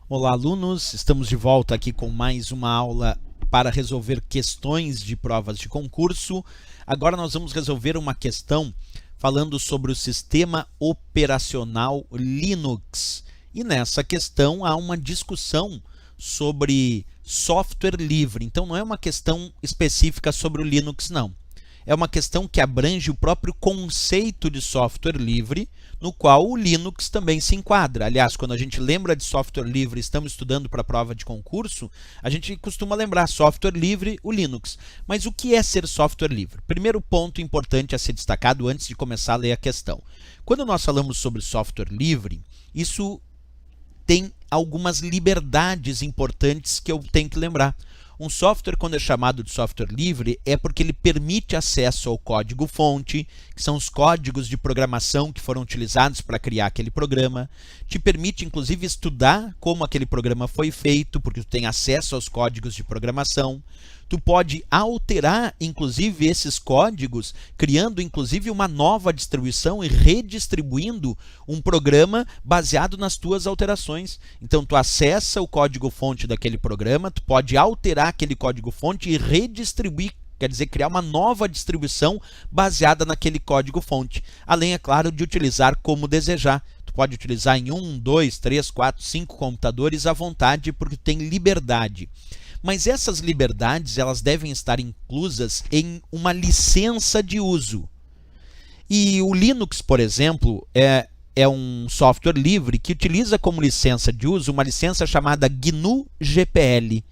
Olá, alunos! Estamos de volta aqui com mais uma aula para resolver questões de provas de concurso. Agora nós vamos resolver uma questão falando sobre o sistema operacional Linux. E nessa questão há uma discussão sobre software livre. Então não é uma questão específica sobre o Linux, não. É uma questão que abrange o próprio conceito de software livre, no qual o Linux também se enquadra. Aliás, quando a gente lembra de software livre, estamos estudando para a prova de concurso, a gente costuma lembrar software livre, o Linux. Mas o que é ser software livre? Primeiro ponto importante a ser destacado antes de começar a ler a questão. Quando nós falamos sobre software livre, isso tem algumas liberdades importantes que eu tenho que lembrar. Um software, quando é chamado de software livre, é porque ele permite acesso ao código-fonte, que são os códigos de programação que foram utilizados para criar aquele programa. Te permite, inclusive, estudar como aquele programa foi feito, porque tu tem acesso aos códigos de programação. Tu pode alterar, inclusive, esses códigos, criando, inclusive, uma nova distribuição e redistribuindo um programa baseado nas tuas alterações. Então, tu acessa o código-fonte daquele programa, tu pode alterar aquele código-fonte e redistribuir, quer dizer, criar uma nova distribuição baseada naquele código-fonte. Além, é claro, de utilizar como desejar. Tu pode utilizar em 1, 2, 3, 4, 5 computadores à vontade, porque tem liberdade. Mas essas liberdades elas devem estar inclusas em uma licença de uso. E o Linux, por exemplo, é um software livre que utiliza como licença de uso uma licença chamada GNU-GPL.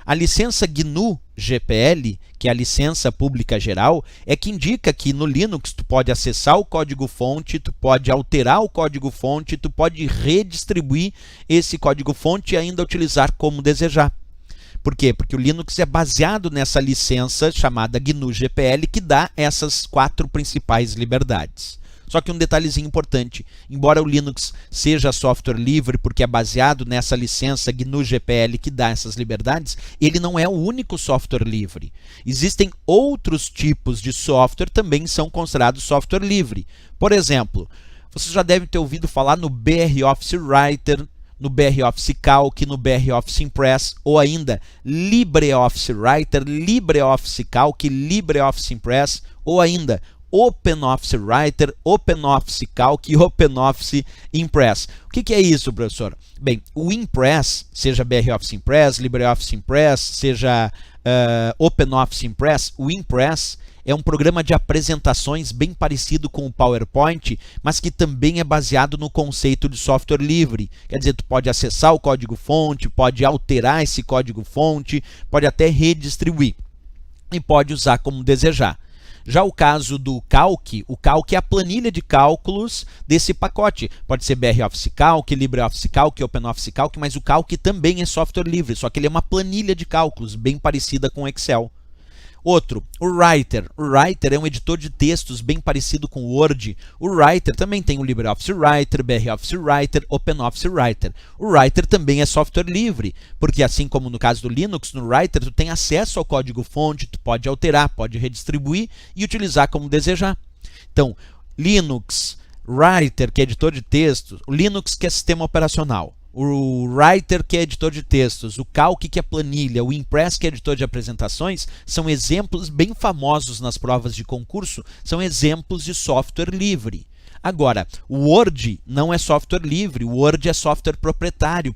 A licença GNU-GPL, que é a licença pública geral, é que indica que no Linux tu pode acessar o código-fonte, tu pode alterar o código-fonte, tu pode redistribuir esse código-fonte e ainda utilizar como desejar. Por quê? Porque o Linux é baseado nessa licença chamada GNU-GPL que dá essas 4 principais liberdades. Só que um detalhezinho importante, embora o Linux seja software livre porque é baseado nessa licença GNU-GPL que dá essas liberdades, ele não é o único software livre. Existem outros tipos de software que também são considerados software livre. Por exemplo, você já deve ter ouvido falar no BROffice Writer, no BROffice Calc, no BROffice Impress, ou ainda LibreOffice Writer, LibreOffice Calc, LibreOffice Impress, ou ainda OpenOffice Writer, OpenOffice Calc e OpenOffice Impress. O que é isso, professor? Bem, o Impress, seja BROffice Impress, LibreOffice Impress, seja OpenOffice Impress, o Impress é um programa de apresentações bem parecido com o PowerPoint, mas que também é baseado no conceito de software livre. Quer dizer, tu pode acessar o código-fonte, pode alterar esse código-fonte, pode até redistribuir e pode usar como desejar. Já o caso do Calc, o Calc é a planilha de cálculos desse pacote. Pode ser BROffice Calc, LibreOffice Calc, OpenOffice Calc, mas o Calc também é software livre, só que ele é uma planilha de cálculos bem parecida com o Excel. Outro, o Writer. O Writer é um editor de textos bem parecido com o Word. O Writer também tem o LibreOffice Writer, BROffice Writer, OpenOffice Writer. O Writer também é software livre, porque assim como no caso do Linux, no Writer tu tem acesso ao código-fonte, tu pode alterar, pode redistribuir e utilizar como desejar. Então, Linux, Writer, que é editor de textos, o Linux, que é sistema operacional, o Writer, que é editor de textos, o Calc, que é planilha, o Impress, que é editor de apresentações, são exemplos bem famosos nas provas de concurso, são exemplos de software livre. Agora, o Word não é software livre, o Word é software proprietário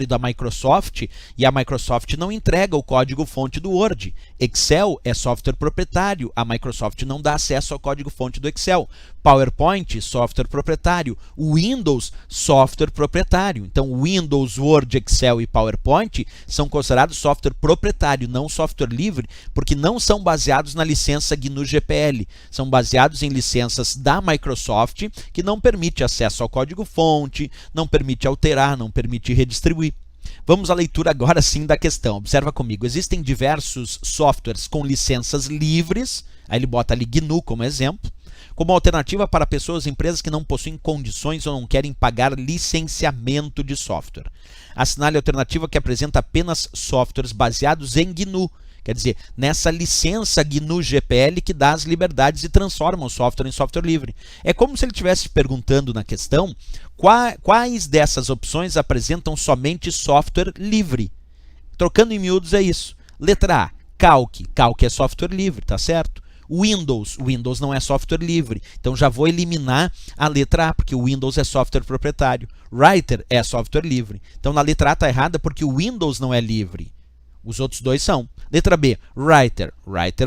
da Microsoft, e a Microsoft não entrega o código-fonte do Word. Excel é software proprietário, a Microsoft não dá acesso ao código-fonte do Excel. PowerPoint, software proprietário. Windows, software proprietário. Então, Windows, Word, Excel e PowerPoint são considerados software proprietário, não software livre, porque não são baseados na licença GNU-GPL. São baseados em licenças da Microsoft, que não permite acesso ao código-fonte, não permite alterar, não permite redistribuir. Vamos à leitura agora sim da questão. Observa comigo. Existem diversos softwares com licenças livres, aí ele bota ali GNU como exemplo, como alternativa para pessoas e empresas que não possuem condições ou não querem pagar licenciamento de software. Assinale a alternativa que apresenta apenas softwares baseados em GNU, Quer dizer, nessa licença GNU GPL que dá as liberdades e transforma o software em software livre. É como se ele estivesse perguntando na questão quais dessas opções apresentam somente software livre. Trocando em miúdos é isso. Letra A, Calc. Calc é software livre, tá certo? Windows não é software livre, então já vou eliminar a letra A, porque o Windows é software proprietário. Writer é software livre, então na letra A está errada porque o Windows não é livre. Os outros dois são. Letra B, Writer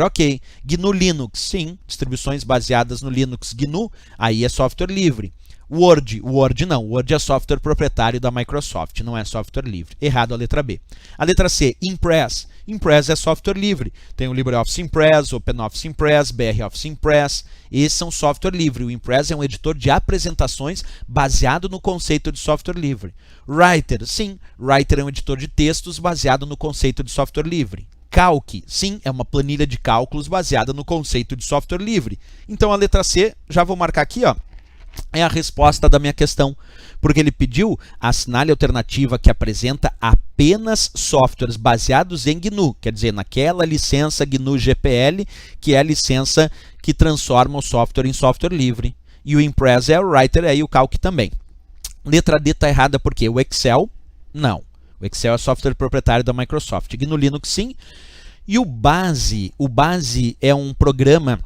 ok. GNU Linux, sim, distribuições baseadas no Linux GNU, aí é software livre. Word não, Word é software proprietário da Microsoft, não é software livre. Errado a letra B. A letra C, Impress. Impress é software livre. Tem o LibreOffice Impress, OpenOffice Impress, BROffice Impress. Esses são software livre. O Impress é um editor de apresentações baseado no conceito de software livre. Writer, sim, Writer é um editor de textos baseado no conceito de software livre. Calc, sim, é uma planilha de cálculos baseada no conceito de software livre. Então a letra C, já vou marcar aqui, ó. É a resposta da minha questão, porque ele pediu assinale a alternativa que apresenta apenas softwares baseados em GNU, quer dizer, naquela licença GNU GPL, que é a licença que transforma o software em software livre. E o Impress é o Writer, e o Calc também. Letra D está errada porque o Excel, não. O Excel é software proprietário da Microsoft. GNU Linux, sim. E o Base é um programa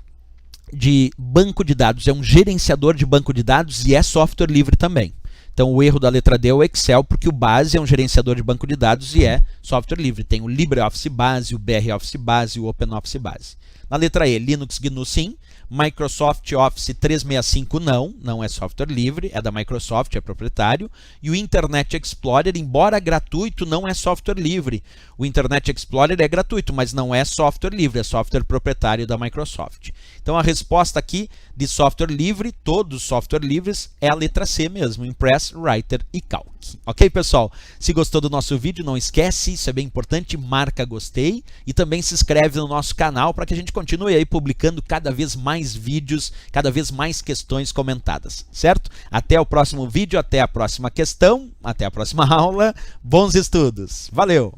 de banco de dados, é um gerenciador de banco de dados e é software livre também. Então o erro da letra D é o Excel, porque o Base é um gerenciador de banco de dados e é software livre. Tem o LibreOffice Base, o BROffice Base, o OpenOffice Base. Na letra E, Linux GNU sim, Microsoft Office 365 não é software livre, é da Microsoft, é proprietário. E o Internet Explorer, embora gratuito, não é software livre. O Internet Explorer é gratuito, mas não é software livre, é software proprietário da Microsoft. Então a resposta aqui de software livre, todos os software livres, é a letra C mesmo, Impress, Writer e Calc. Ok, pessoal? Se gostou do nosso vídeo, não esquece, isso é bem importante, marca gostei e também se inscreve no nosso canal para que a gente continue aí publicando cada vez mais vídeos, cada vez mais questões comentadas, certo? Até o próximo vídeo, até a próxima questão, até a próxima aula, bons estudos! Valeu!